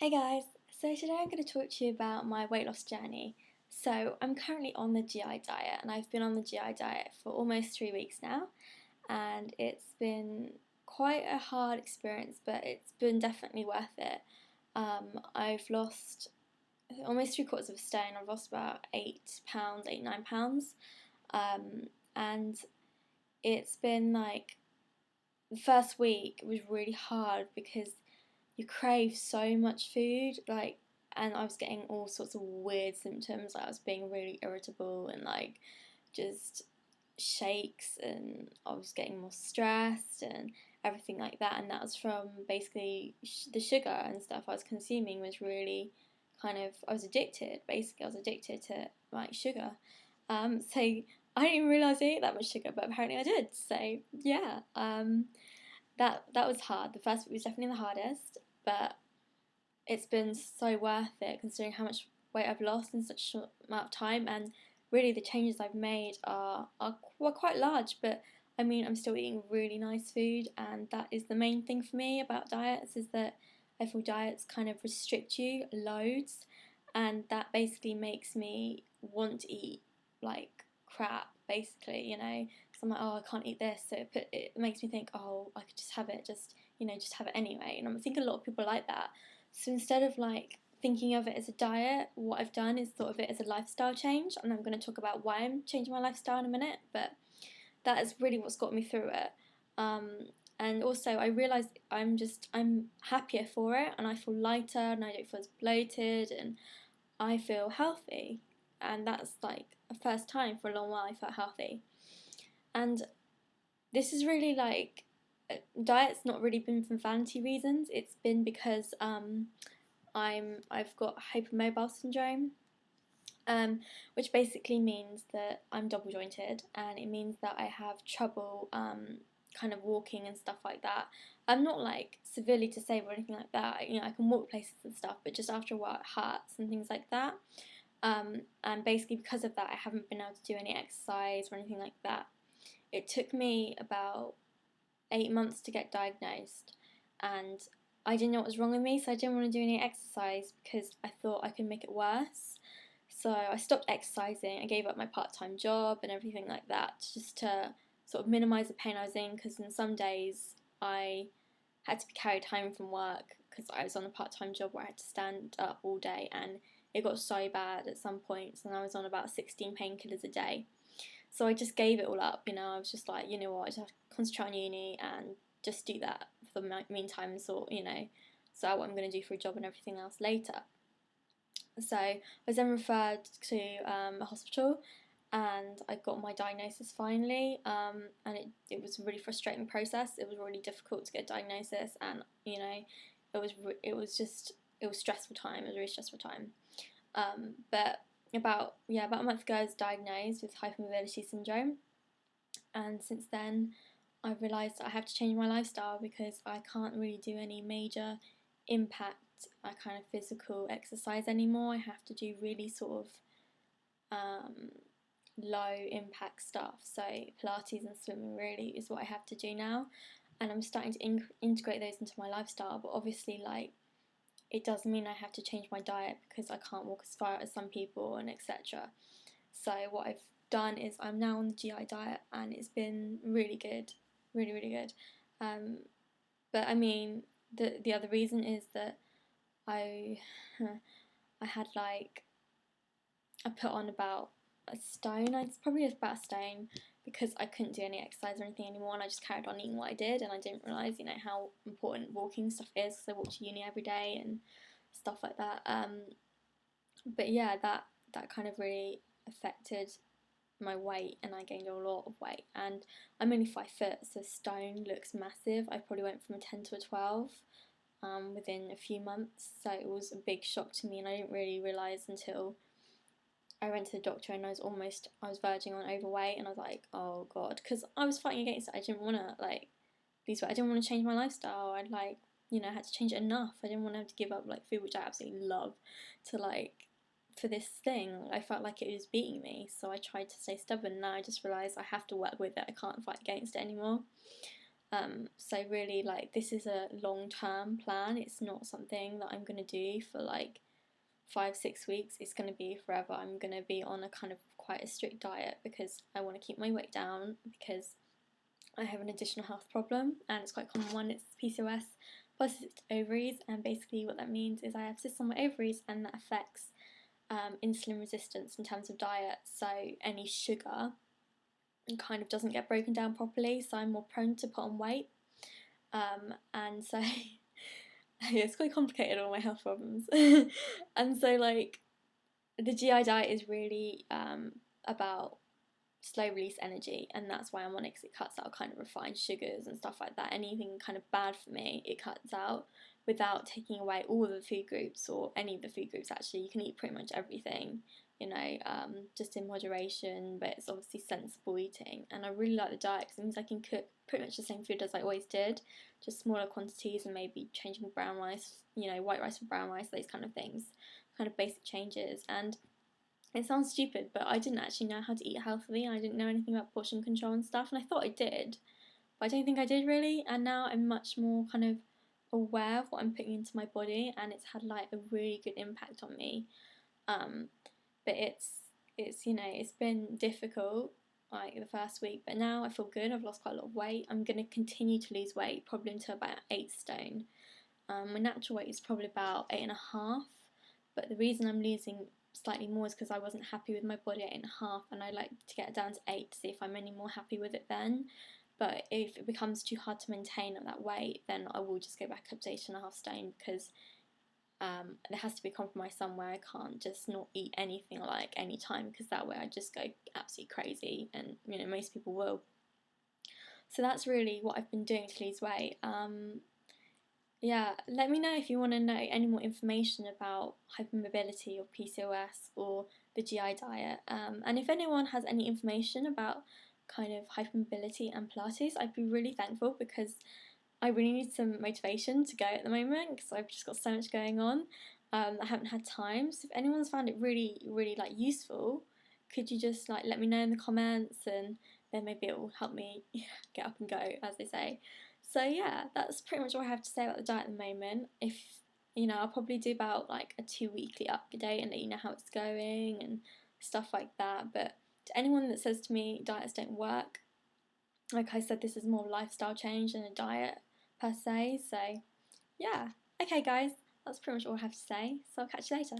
Hey guys, so today I'm going to talk to you about my weight loss journey. So I'm currently on the GI diet and I've been on the GI diet for almost 3 weeks now, and it's been quite a hard experience, but it's been definitely worth it. I've lost almost 3/4 of a stone. I've lost about 8 pounds, 9 pounds, and it's been like the first week was really hard because you crave so much food, and I was getting all sorts of weird symptoms. Like I was being really irritable and just shakes, and I was getting more stressed and everything like that. And that was from basically the sugar and stuff I was consuming was really I was addicted. Basically, I was addicted to like sugar. So I didn't even realize I ate that much sugar, but apparently I did. So yeah, that was hard. The first week was definitely the hardest, but it's been so worth it considering how much weight I've lost in such a short amount of time, and really the changes I've made were quite large. But I mean, I'm still eating really nice food, and that is the main thing for me about diets, is that I feel diets kind of restrict you loads, and that basically makes me want to eat like crap, basically, so I'm like, oh, I can't eat this, so it makes me think, oh, I could just have it, just have it anyway. And I think a lot of people like that. So instead of thinking of it as a diet, what I've done is thought of it as a lifestyle change, and I'm going to talk about why I'm changing my lifestyle in a minute. But that is really what's got me through it. And also, I realised I'm happier for it, and I feel lighter, and I don't feel as bloated, and I feel healthy. And that's like a first time for a long while I felt healthy. And this is really diet's not really been for vanity reasons. It's been because I've got hypermobile syndrome, which basically means that I'm double jointed, and it means that I have trouble kind of walking and stuff like that. I'm not like severely disabled or anything like that. I can walk places and stuff, but just after a while it hurts and things like that. And basically because of that, I haven't been able to do any exercise or anything like that. It took me about 8 months to get diagnosed, and I didn't know what was wrong with me, so I didn't want to do any exercise because I thought I could make it worse. So I stopped exercising. I gave up my part-time job and everything like that, just to sort of minimize the pain I was in, because in some days I had to be carried home from work because I was on a part-time job where I had to stand up all day, and it got so bad at some points, and I was on about 16 painkillers a day. So I just gave it all up. I was just like, you know what, I just have to concentrate on uni and just do that for the meantime, and sort out what I'm going to do for a job and everything else later. So I was then referred to a hospital, and I got my diagnosis finally. And it was a really frustrating process. It was really difficult to get a diagnosis, and it was stressful time. It was a really stressful time. But about a month ago, I was diagnosed with hypermobility syndrome, and since then, I've realised that I have to change my lifestyle because I can't really do any major impact kind of physical exercise anymore. I have to do really sort of low impact stuff. So Pilates and swimming really is what I have to do now, and I'm starting to integrate those into my lifestyle. But obviously, it does mean I have to change my diet because I can't walk as far as some people and etc. So what I've done is I'm now on the GI diet, and it's been really good, really really good. But I mean, the other reason is that I I had I put on about a stone. It's probably about a stone because I couldn't do any exercise or anything anymore, and I just carried on eating what I did, and I didn't realise, how important walking stuff is, because I walk to uni every day and stuff like that. But yeah, that kind of really affected my weight, and I gained a lot of weight. And I'm only 5 foot, so stone looks massive. I probably went from a 10 to a 12 within a few months, so it was a big shock to me, and I didn't really realise until I went to the doctor, and I was verging on overweight, and I was like, oh god, because I was fighting against it. I didn't want to lose weight. I didn't want to change my lifestyle. I had to change it enough. I didn't want to have to give up food, which I absolutely love, to for this thing. I felt like it was beating me, so I tried to stay stubborn. Now I just realised I have to work with it. I can't fight against it anymore. So really, like, this is a long-term plan. It's not something that I'm going to do for like 5-6 weeks. It's going to be forever. I'm going to be on a kind of quite a strict diet because I want to keep my weight down, because I have an additional health problem, and it's quite a common one. It's PCOS, polycystic ovaries, and basically what that means is I have cysts on my ovaries, and that affects insulin resistance in terms of diet. So any sugar kind of doesn't get broken down properly, so I'm more prone to put on weight. And so yeah, it's quite complicated, all my health problems. And so like the GI diet is really about slow release energy, and that's why I'm on it, because it cuts out kind of refined sugars and stuff like that. Anything kind of bad for me, it cuts out without taking away all of the food groups, or any of the food groups actually. You can eat pretty much everything, you know, just in moderation, but it's obviously sensible eating. And I really like the diet because it means I can cook pretty much the same food as I always did, just smaller quantities, and maybe changing brown rice, you know, white rice for brown rice, those kind of things, kind of basic changes. And it sounds stupid, but I didn't actually know how to eat healthily. I didn't know anything about portion control and stuff, and I thought I did, but I don't think I did really. And now I'm much more kind of aware of what I'm putting into my body, and it's had like a really good impact on me. But it's you know, it's been difficult like the first week, but now I feel good. I've lost quite a lot of weight. I'm gonna continue to lose weight, probably until about 8 stone. My natural weight is probably about 8.5, but the reason I'm losing slightly more is because I wasn't happy with my body at 8.5, and I like to get it down to 8 to see if I'm any more happy with it then. But if it becomes too hard to maintain at that weight, then I will just go back up to 8.5 stone, because there has to be a compromise somewhere. I can't just not eat anything like any time, because that way I just go absolutely crazy, and you know, most people will. So that's really what I've been doing to lose weight. Yeah, let me know if you want to know any more information about hypermobility or PCOS or the GI diet. And if anyone has any information about kind of hypermobility and Pilates, I'd be really thankful, because I really need some motivation to go at the moment, because I've just got so much going on. I haven't had time. So if anyone's found it really, really like useful, could you just like let me know in the comments, and then maybe it will help me get up and go, as they say. So yeah, that's pretty much all I have to say about the diet at the moment. If you know, I'll probably do about like a 2 weekly update and let you know how it's going and stuff like that. But to anyone that says to me diets don't work, like I said, this is more of a lifestyle change than a diet per se. So yeah, okay guys, that's pretty much all I have to say. So I'll catch you later.